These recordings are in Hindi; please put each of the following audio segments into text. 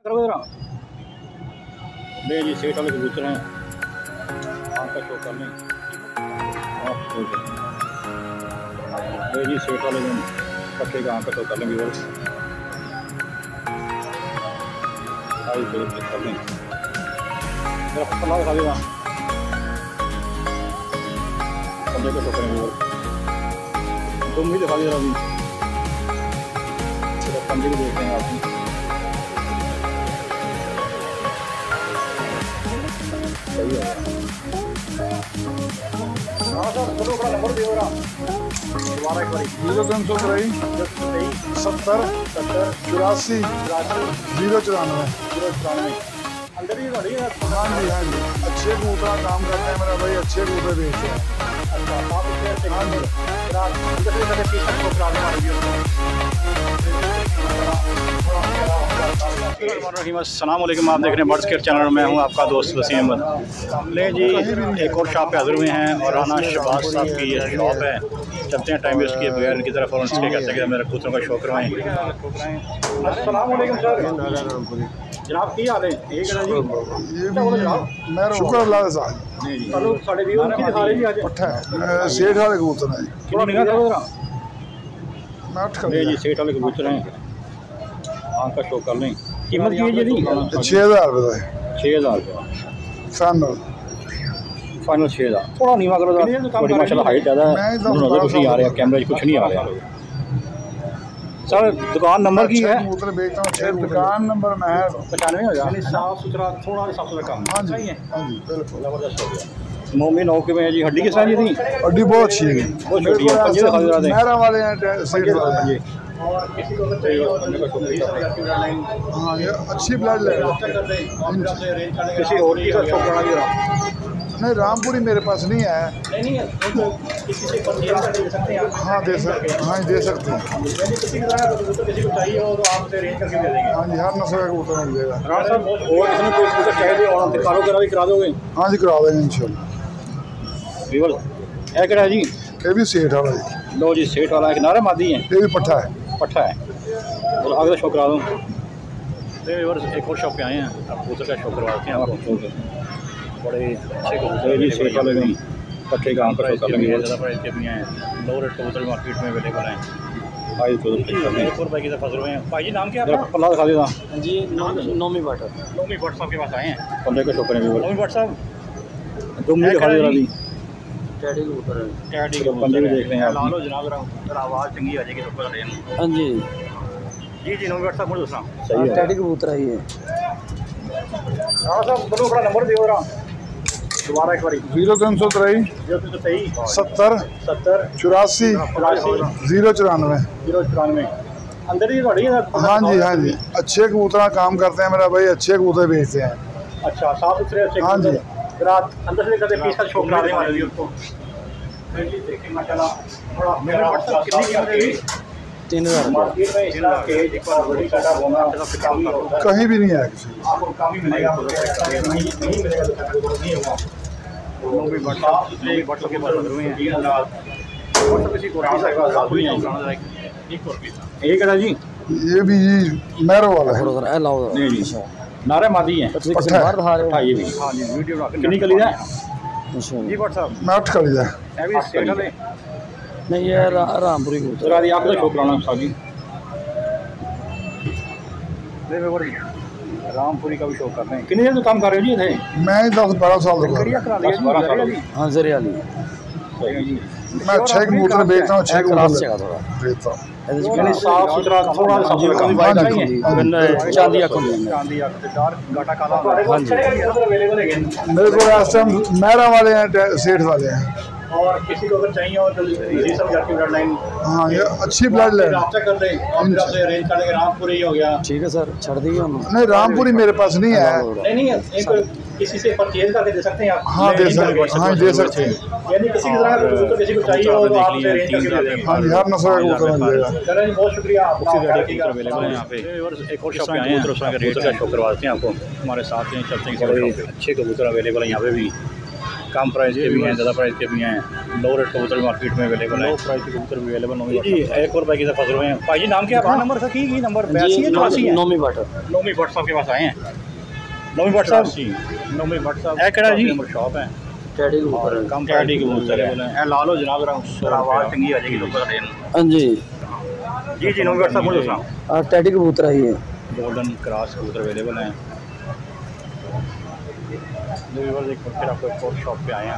नहीं जी, सेठ वाले कबूतर हैं, आँख का शो कर लें। नहीं जी, सेठ वाले पट्टे का आँख का शो कर लें व्यूअर्स। आई कर लें, मेरा पत्ता दिखा देगा, पत्ते का शो करें व्यूअर्स। तुम भी दिखा दे रहा अभी, पंजे भी देख रहे हैं आप। सही है। नंबर दे रहा दोबारा एक बार 0303 70 84 094 अंदर ही गाड़ी है। हाँ जी हाँ जी, अच्छे कबूतर काम करते हैं मेरा भाई, अच्छे कबूतर बेचते हैं। अच्छा, आप इससे हाँ जी अस्सलाम वालेकुम, आप देख रहे हैं बर्ड्स केयर चैनल। मैं हूं आपका दोस्त वसीम अहमद। ले जी, एक और शॉप पे हाजिर हुए हैं और राना शहबाज साहब की ये शॉप है। चलते हैं टाइम वेस्ट किए बगैर इनकी तरफ और उनसे कहते हैं मेरे कबूतरों का शौक करवाएं। अस्सलाम वालेकुम सर, जनाब की हाल है? ठीक है जी, मैं शुक्र अल्लाह का जी जी। चलो साढ़े 20 की दिखा रहे जी आज पट्ठा है, सेठ वाले कबूतर हैं थोड़ा निगाह करो जरा। मैं 8 नहीं जी, सेठ वाले कबूतर हैं, आँख का शो कर लें। कीमत की है जी 6000 रुपये का है 6000 रुपये फाइनल 6000। थोड़ा नीवा करो जरा, थोड़ी माशाल्लाह हाइट ज़्यादा है, नज़र कुछ नहीं आ रहा है, कैमरे कुछ नहीं आ रहा है। सर दुकान नंबर की है? कबूतर बेचता हूँ, दुकान नंबर में है 95 हो जाए, साफ सुथरा, थोड़ा साफ सुथरा काम। हाँ जी हाँ जी बिल्कुल ज़बरदस्त हो गया। मोमिन हो के में जी, हड्डी के साथ जी थी, हड्डी बहुत अच्छी है, बहुत छोटी है। पंजे दिखा दे मेरा वाले हैं सेठ वाले हैं। और किसी को अगर चाहिए हो हाँ ये अच्छी ब्लड ले किसी और की का शौक करना भी रहा नहीं, रामपुरी मेरे पास नहीं है। नहीं किसी से परचेज करके दे सकते हैं आप। हाँ दे सकते, हाँ दे सकते हैं। यदि किसी की तरह कबूतर किसी को चाहिए हो तो आप उसे अरेंज करके दे देंगे। हाँ जी, हर नस्ल का कबूतर मिल जाएगा। राणा साहब, और इसमें कोई कबूतर चाहिए और कारो करा भी करा दोगे? हाँ जी करा देंगे इंशाल्लाह। व्यूअर है क्या जी? ये भी सेठ वाला जी, लो जी, सेठ वाला है, किनारे मादी है, ये भी पट्ठा है। पट्ठा है। और आगे शौक करा दूँ। व्यूअर्स एक और शॉप पे आए हैं, आप कबूतर का शौक करवाते हैं आपको। बड़े अच्छे कबूतर जी, सेठ वाले में पट्टे का आंकड़ा ज़्यादा प्राइस भी हैं। लो रेट कबूतर मार्केट में अवेलेबल हैं। भाई तो एक और भाई की तरफ फंस रहे हैं। भाई जी नाम क्या है आपका? पल्ला दिखा देगा जी, नोमी भट्ट साहब के पास आए हैं, पल्ले का शौक करें। नोमी भट्ट साहब तुम भी दिखा दे अभी, टैडी कबूतर है, टैडी के पंजे भी देख रहे हैं। ला लो जनाब, आवाज़ चंगी आ जाएगी ऊपर। हाँ जी जी नोमी भट्ट साहब मुझे दूसरा सही है, टैडी कबूतर है ये। हाँ साहब बोलो, बड़ा नंबर दे रहा दोबारा एक बार 0303 70 84 094 अंदर ही गाड़ी है। हाँ जी हाँ जी, अच्छे कबूतर काम करते हैं मेरा भाई, अच्छे कबूतर बेचते हैं। अच्छा, साफ सुथरे अच्छे। हाँ जी, रात अंदर से करते पीस का शौक करा दें हमारे उसको। देखिए माशाल्लाह, थोड़ा मेरा व्हाट्सएप कितनी कीमत है? 3000 मार्केट में इस तरह के एक बार बड़ी काटा होना काफी होता है, कहीं भी नहीं है किसी आपको काफी मिलेगा, नहीं मिलेगा तो नहीं होगा। लोग भी व्हाट्सएप के पास हुए हैं 3000। व्हाट्सएप किसी को हुई नहीं एक है जी, ये भी मैरो वाला है। नहीं जी, नारे मादी हैं, ये भी। हाँ जी, वीडियो कितनी कली है जी व्हाट्सएप? मैं 8 कर लिया नहीं, ये रामपुरी कबूतर। आपका शौक कराना साहब जी, रामपुरी का भी शौक कर रहे हैं। कितने देर से काम कर रहे हो जी थे? मैं 10-12 साल से करा लिया जी, 12 साल। हाँ जरिया ली मैं अच्छे कबूतर बेचता हूँ, अच्छे कबूतर थोड़ा बेचता हूँ। यानी साफ सुथरा, थोड़ा साफ सुथरा काम। चांदी आँखों में चांदी आँख से डार्क गाटा काला। हाँ जी, मेरे को इस टाइम मेरा वाले हैं, सेठ वाले हैं। और किसी को अगर चाहिए हो तो ये सब जाके ब्लड लाइन। हाँ ये अच्छी ब्लड लाइन। आपसे कर दें, आपसे अरेंज कर देंगे। रामपुरी हो गया। ठीक है सर, छड़ दिए हम। नहीं, रामपुरी मेरे पास नहीं है। नहीं एक किसी से परचेज करके दे सकते हैं आप। हाँ दे सकते हैं, हाँ दे सकते हैं। यानी किसी की तरह तो किसी को चाहिए हो तो आप उसे अरेंज करके दे देंगे। हाँ जी, हर नस्ल का कबूतर मिल जाएगा। सर जी बहुत शुक्रिया आपका, अवेलेबल है यहाँ पे। एक और शॉप पे आए हैं, कबूतर का शौक करवाते हैं आपको। हमारे साथ हैं, चलते हैं। अच्छे कबूतर अवेलेबल है यहाँ पे भी। कम प्राइस के भी हैं, ज़्यादा प्राइस के भी हैं। लो रेट कबूतर मार्केट में अवेलेबल है। लो प्राइस के कबूतर भी अवेलेबल होंगे जी। 1 और रुपये की फंस रहे हैं भाई जी। नाम क्या है? नंबर सर की नंबर 82 है 84 है? नोमी बटर नोमी भट्ट साहब के पास आए हैं। नोमी भट्ट साहब, नोमी भट्ट साहब है केड़ा जी? नंबर शॉप है टैडी कबूतर है। कम टैडी कबूतर है। ए ला लो जनाब, आवाज़ चंगी आ जाएगी लोगों का। हाँ जी जी जी। नोमी भट्ट साहब बोलो साहब। टैडी कबूतर आई है। गोल्डन क्रॉस कबूतर अवेलेबल हैं। एक फिर आपको एक और शॉप पे आए हैं।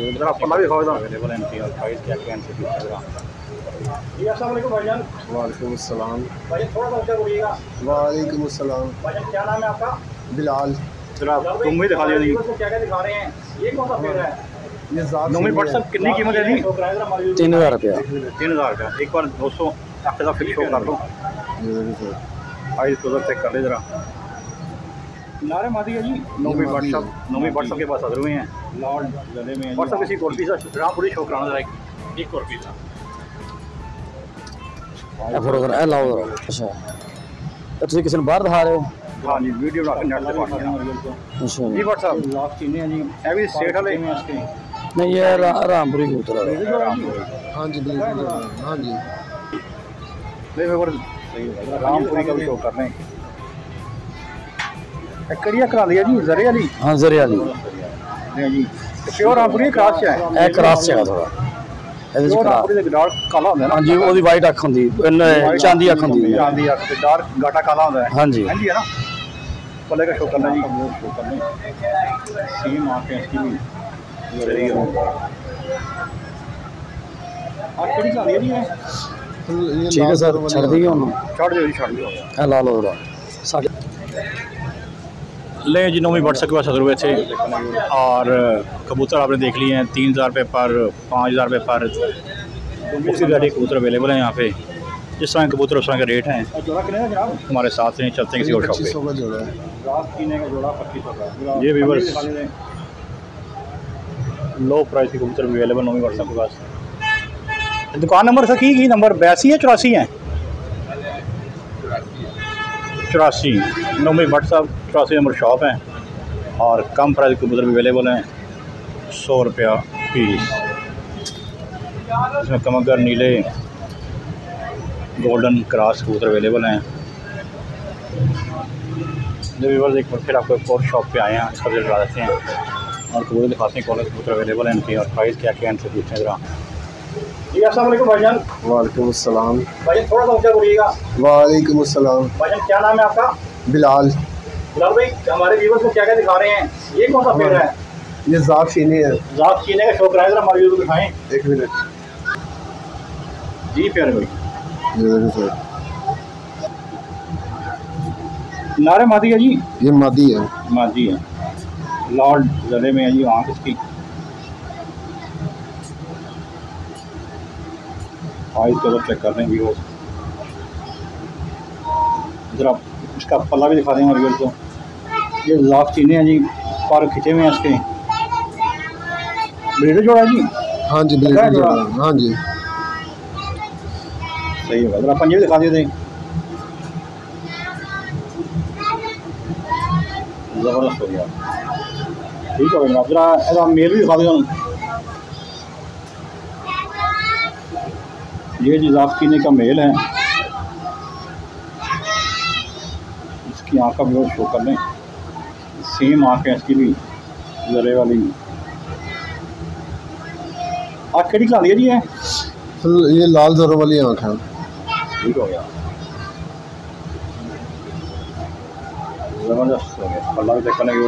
इधर आपको भी अवेलेबल है इनकी। और प्राइस क्या क्या इनसे जी। अस्सलाम वालेकुम भाईजान। वालेकुम अस्सलाम। भाई थोड़ा सा ऊँचा बोलिएगा। वालेकुम अस्सलाम। भाईजान क्या नाम है आपका? बिलाल। जरा तुम भी दिखा दिया जी। क्या क्या दिखा रहे हैं? ये कौन सा पेड़ है? ये ज़ात नोमी भट्ट साहब कितनी कीमत है जी? 3000 रुपया। 3000 रुपया। एक बार 200 आपके साथ फिक्स कर दो। आइए तो चेक कर ले जरा। नारे मादी है जी। नोमी भट्ट साहब के पास हाजिर हुए हैं। लॉर्ड गले में और सब किसी कोल पीसा रामपुरी शो कराना जरा एक कोल पीसा। ए लाओ जरा। अच्छा ਤੁਸੀਂ ਕਿਸੇ ਨੂੰ ਬਾਹਰ ਦਿਖਾ ਰਹੇ ਹੋ? हाँ जी वीडियो बना के नेट पे पानी अच्छा जी। भट्ट साहब लास्ट चीने हैं जी। ये भी सेठ वाले नहीं ये रामपुरी कबूतर है। हाँ जी बिल्कुल। हाँ जी रामपुरी का भी शो कर रहे हैं। कड़िया करा लिया जी जरे वाली। हाँ जरे वाली जी। प्योर रामपुरी क्रॉस है। ए क्रॉस है थोड़ा ਇਹਦੇ ਚ प्योर ਕਰਾ रामपुरी का डार्क काला होता है ना। हाँ जी ਉਹਦੀ ਵਾਈਟ ਅੱਖ ਹੁੰਦੀ ਚਾਂਦੀ ਅੱਖ ਹੁੰਦੀ ਹੈ। चांदी अख से डार्क गाटा काला होता है। हाँ जी है ना। पले का शो करना जी। शो करना सेम आंखें इसकी भी जरी हो। और कड़ी का लिया जी है। ठीक है सर ਛੱਡ ਦਈਏ ਉਹਨੂੰ। ਛੱਡ ਦਿਓ ਜੀ ਛੱਡ ਦਿਓ। ਇਹ ਲਾ ਲਓ ਜਰਾ ਸਾਡੇ ले जी। नोमी भट्ट साहब के पास हाजिर हुए थे और कबूतर आपने देख लिए हैं। 3000 रुपये पर, 5000 रुपये पर उसी गाड़ी कबूतर अवेलेबल हैं यहाँ पे। जिस तरह कबूतर उस तरह के रेट हैं। हमारे साथ नहीं चलते हैं किसी और शॉप पे। 2500 का जोड़ा है। ये व्यूअर्स लो प्राइस के कबूतर भी अवेलेबल नोमी भट्ट साहब के पास। दुकान नंबर सर की नंबर 82 है 84 है? 84 नोमी भट्ट साहब 84 नंबर शॉप है। और कम प्राइस के कबूतर भी अवेलेबल हैं। 100 रुपया पीस। इसमें कमगर नीले गोल्डन क्रॉस कबूतर अवेलेबल हैं। जो व्यूअर्स एक बार फिर आपको एक और शॉप पे आए हैं। इसका रिजल्ट बता देते हैं और कबूतर दिखाते हैं कौन से कबूतर अवेलेबल हैं इनके और प्राइस क्या क्या इनसे पूछते हैं जरा जी। अस्सलाम वालेकुम भाईजान। वालेकुम अस्सलाम। भाईजान थोड़ा सा ऊँचा बोलिएगा। वालेकुम अस्सलाम। भाईजान क्या नाम है आपका? बिलाल। बिलाल भाई हमारे व्यूअर्स को क्या क्या दिखा रहे हैं? ये कौन सा पेड़ है? ये ज़ात चीनी है। ज़ात चीने का शो कराएं जरा हमारे व्यूअर्स को दिखाएं। 1 मिनट जी प्यारे भाई। नारे मादी है जी। ये मादी है। मादी है। लॉर्ड गले में है जी आँख इसकी। आइस कलर चेक कर रहे हैं व्यूअर्स। जरा इसका पल्ला भी दिखा देंगे व्यूअर्स को। ये ज़ात चीने हैं जी। पर खिंचे हुए हैं इसके। ब्रीडर जोड़ा जी। हाँ जी बिल्कुल। हाँ जी सही होगा। जरा पंजे भी दिखा दिए थे। ज़बरदस्त हो गया। ठीक है जनाब। जरा ऐसा मेल भी दिखा दिया। ये जी ज़ात चीने का मेल है। इसकी आँख का भी शो कर लें। सेम आँख है इसकी भी जरे वाली। आँख कड़ी खिला दिया जी है। ये लाल ज़रों वाली आँख है। ठीक हो गया। ज़बरदस्त हो गया। अल्लाह भी देखने की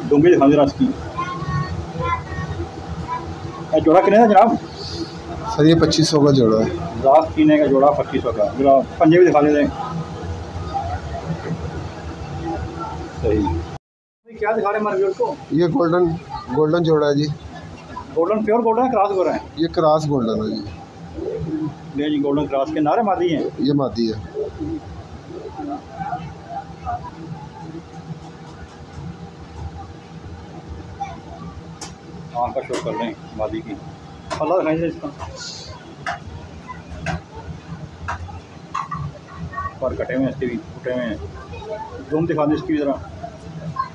डूंगी दिखा दे रहा इसकी। जोड़ा कितने का जनाब? सर ये 2500 का जोड़ा है। ज़ात चीने का जोड़ा 2500 का। जरा पंजे भी दिखा देते हैं। सही। क्या दिखा रहे हैं हमारे व्यूअर्स को? ये गोल्डन जोड़ा है जी। गोल्डन प्योर गोल्डन है क्रॉस गोल्डन है? ये क्रॉस गोल्डन है जी। ये जी गोल्डन क्रॉस के नारे मादी हैं। ये मादी है। आँख का शो कर रहे हैं मादी की। अल्लाह दिखाई से इसका पर कटे हुए इसके भी फूटे हुए हैं। धूम दिखा दो इसकी ज़रा।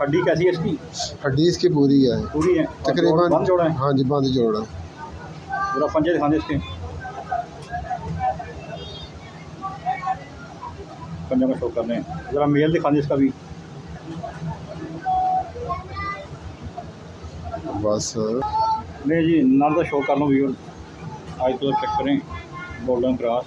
हड्डी कैसी है इसकी? हड्डी इसकी पूरी है, पूरी है तकरीबन। बंद जोड़ा है? हाँ जी, बंद जोड़ा। ज़रा पंजे दिखा दो इसके, पंजों का शो कर रहे हैं। ज़रा मेल दिखा दो इसका भी। बस नहीं जी, नर का शो कर लो व्यूअर। आज तो चेक करें, गोल्डन क्रॉस।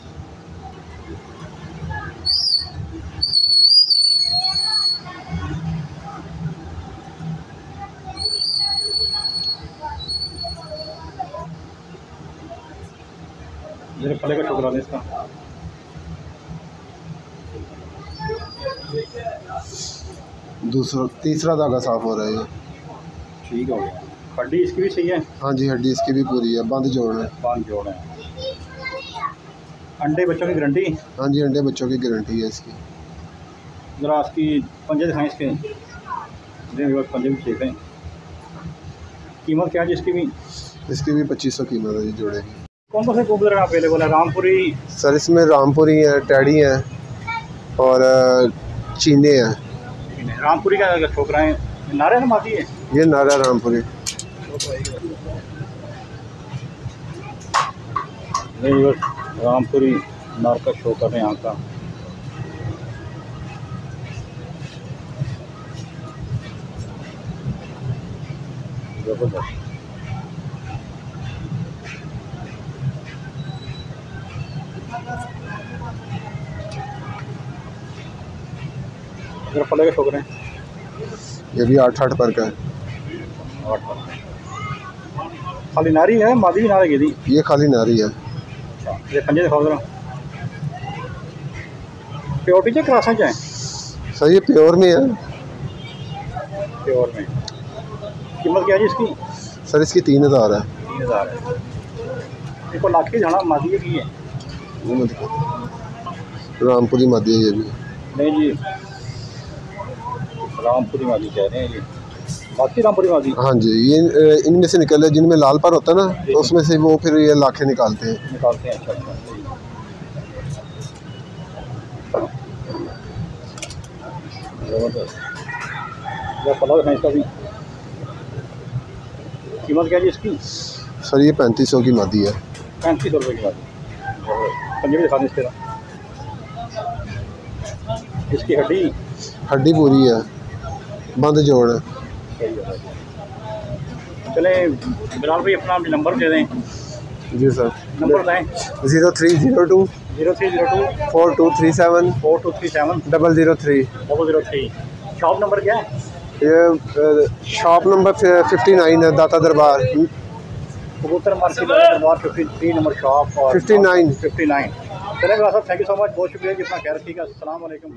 मेरे पले का शो करा दें इसका। तीसरा धागा साफ हो रहा है ये। ठीक हो गया। हड्डी इसकी भी सही है? हाँ जी, हड्डी इसकी भी पूरी है, बंद जोड़ है। बंद जोड़ है। अंडे बच्चों की गारंटी? हाँ जी, अंडे बच्चों की गारंटी है इसकी। ज़रा इसकी पंजे दिखाएं इसके, पंजे भी ठीक हैं। कीमत क्या है जिसकी भी? इसकी भी 2500 कीमत है जी जोड़े की। कौन कौन से कबूतर अवेलेबल है? रामपुरी? सर इसमें रामपुरी है, टैडी है और चीने हैं। रामपुरी का ठोकरा है, नारे ना माती है? ये नारा रामपुरी। नहीं बस रामपुरी नार का शो कर रहे हैं यहाँ का। जबरदस्त। अगर पले का शो करें, ये भी 8-8 पर का है। खाली नारी है, मादी भी नारे की थी? ये खाली नारी है। ये पंजे दिखाओ जरा। प्योरिटी चाहे क्रॉसा चाहे? सर ये प्योर में है। प्योर में। कीमत क्या है जी इसकी? सर इसकी 3000 है। 3000 है। इसको लाख की जाना मादी की है? वो मत करो। रामपुरी मादी है ये भी। नहीं जी, रामपुरी मादी कह रहे हैं ये। बाकी रामपुरी मादी? हाँ जी, ये इनमें से निकल है, जिनमें लाल पर होता है ना, तो उसमें से वो फिर ये लाखें निकालते हैं। निकालते हैं। अच्छा अच्छा। जबरदस्त। या पला है इसका भी। कीमत क्या है जी इसकी? सर ये 3500 की मादी है। 3500 रुपये की मादी। पंजे भी दिखा दें इसके। इसकी हड्डी पूरी है, बंद जोड़ है। चले बिलाल भाई अपना नंबर दे दें। जी सर, नंबर बताएं। 0302 0302 4237 4237 003। शॉप नंबर क्या है? ये शॉप नंबर 59 है, दाता दरबार। कबूतर मार्केट दरबार 53 नंबर शॉप और 59। चलेगा साहब, थैंक यू सो मच, बहुत शुक्रिया जी, अपना ख्याल रखिएगा। अस्सलाम वालेकुम।